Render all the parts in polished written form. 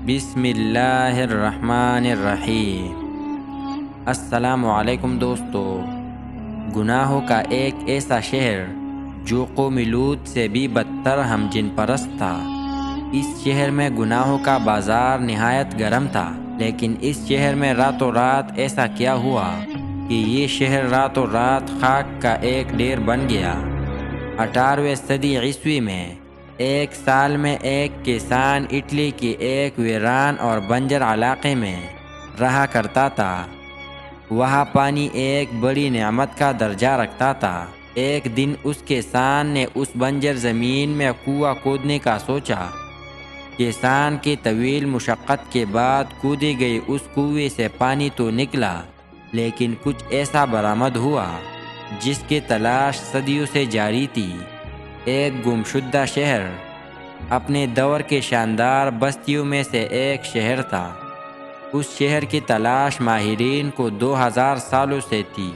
بسم اللہ الرحمن الرحیم۔ السلام علیکم دوستو۔ گناہوں کا ایک ایسا شہر جو قوم لوط سے بھی بدتر ہم جن پرست تھا۔ اس شہر میں گناہوں کا بازار نہایت گرم تھا، لیکن اس شہر میں راتوں رات ایسا کیا ہوا کہ یہ شہر راتوں رات خاک کا ایک ڈھیر بن گیا۔ 18ویں صدی عیسوی میں ایک سال میں ایک کسان اٹلی کے ایک ویران اور بنجر علاقے میں رہا کرتا تھا۔ وہاں پانی ایک بڑی نعمت کا درجہ رکھتا تھا۔ ایک دن اس کسان نے اس بنجر زمین میں کنواں کھودنے کا سوچا۔ کسان کی طویل مشقت کے بعد کھودی گئی اس کنویں سے پانی تو نکلا، لیکن کچھ ایسا برآمد ہوا جس کی تلاش صدیوں سے جاری تھی۔ ایک گمشدہ شہر اپنے دور کے شاندار بستیوں میں سے ایک شہر تھا۔ اس شہر کی تلاش ماہرین کو 2000 سالوں سے تھی۔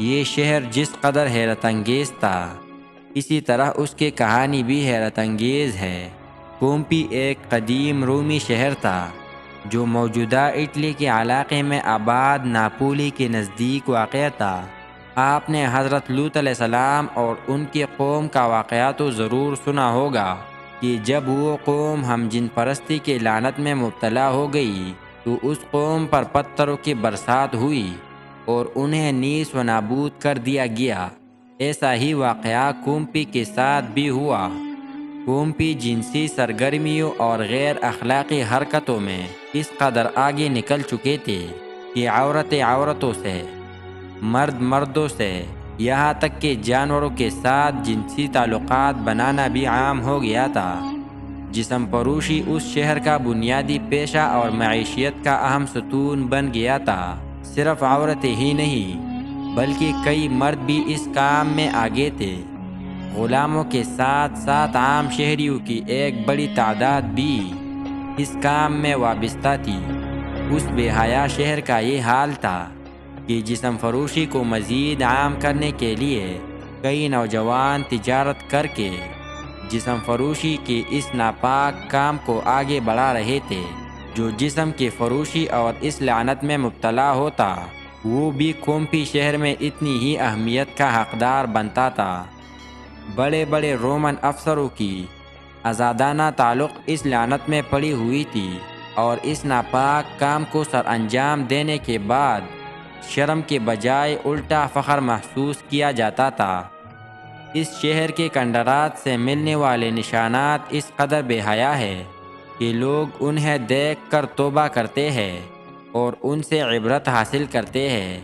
یہ شہر جس قدر حیرت انگیز تھا، اسی طرح اس کی کہانی بھی حیرت انگیز ہے۔ پومپی ایک قدیم رومی شہر تھا جو موجودہ اٹلی کے علاقے میں آباد ناپولی کے نزدیک واقع تھا۔ آپ نے حضرت لوط علیہ السلام اور ان کی قوم کا واقعہ تو ضرور سنا ہوگا کہ جب وہ قوم ہم جن پرستی کی لعنت میں مبتلا ہو گئی تو اس قوم پر پتھروں کی برسات ہوئی اور انہیں نیست و نابود کر دیا گیا۔ ایسا ہی واقعہ پومپی کے ساتھ بھی ہوا۔ پومپی جنسی سرگرمیوں اور غیر اخلاقی حرکتوں میں اس قدر آگے نکل چکے تھے کہ عورتیں عورتوں سے، مرد مردوں سے، یہاں تک کہ جانوروں کے ساتھ جنسی تعلقات بنانا بھی عام ہو گیا تھا۔ جسم فروشی اس شہر کا بنیادی پیشہ اور معیشت کا اہم ستون بن گیا تھا۔ صرف عورتیں ہی نہیں بلکہ کئی مرد بھی اس کام میں آگے تھے۔ غلاموں کے ساتھ ساتھ عام شہریوں کی ایک بڑی تعداد بھی اس کام میں وابستہ تھی۔ اس بے حیا شہر کا یہ حال تھا کہ جسم فروشی کو مزید عام کرنے کے لیے کئی نوجوان تجارت کر کے جسم فروشی کے اس ناپاک کام کو آگے بڑھا رہے تھے۔ جو جسم کی فروشی اور اس لعنت میں مبتلا ہوتا، وہ بھی پومپی شہر میں اتنی ہی اہمیت کا حقدار بنتا تھا۔ بڑے بڑے رومن افسروں کی آزادانہ تعلق اس لعنت میں پڑی ہوئی تھی، اور اس ناپاک کام کو سر انجام دینے کے بعد شرم کے بجائے الٹا فخر محسوس کیا جاتا تھا۔ اس شہر کے کھنڈرات سے ملنے والے نشانات اس قدر بے حیا ہے کہ لوگ انہیں دیکھ کر توبہ کرتے ہیں اور ان سے عبرت حاصل کرتے ہیں۔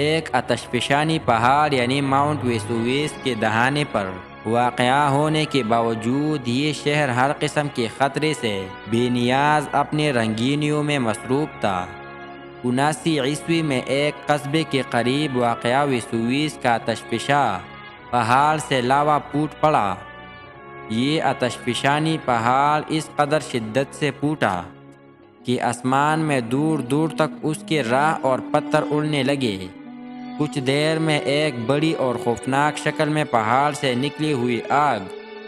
ایک آتش فشانی پہاڑ یعنی ماؤنٹ ویسوویس کے دہانے پر واقع ہونے کے باوجود یہ شہر ہر قسم کے خطرے سے بے نیاز اپنے رنگینیوں میں مصروف تھا۔ 79 عیسوی میں ایک قصبے کے قریب واقع ویسوویس کا آتش فشاں پہاڑ سے لاوا پھوٹ پڑا۔ یہ آتش فشانی پہاڑ اس قدر شدت سے پھوٹا کہ آسمان میں دور دور تک اس کے راہ اور پتھر اڑنے لگے۔ کچھ دیر میں ایک بڑی اور خوفناک شکل میں پہاڑ سے نکلی ہوئی آگ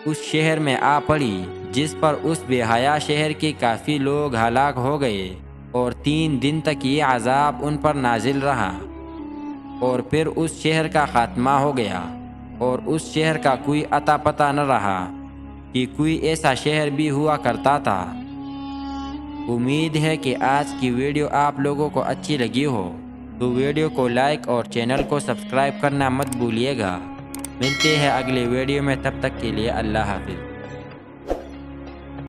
اس شہر میں آ پڑی، جس پر اس بے حیا شہر کے کافی لوگ ہلاک ہو گئے، اور 3 دن تک یہ عذاب ان پر نازل رہا۔ اور پھر اس شہر کا خاتمہ ہو گیا، اور اس شہر کا کوئی اتا پتہ نہ رہا کہ کوئی ایسا شہر بھی ہوا کرتا تھا۔ امید ہے کہ آج کی ویڈیو آپ لوگوں کو اچھی لگی ہو، تو ویڈیو کو لائک اور چینل کو سبسکرائب کرنا مت بھولیے گا۔ ملتے ہیں اگلے ویڈیو میں، تب تک کے لیے اللہ حافظ۔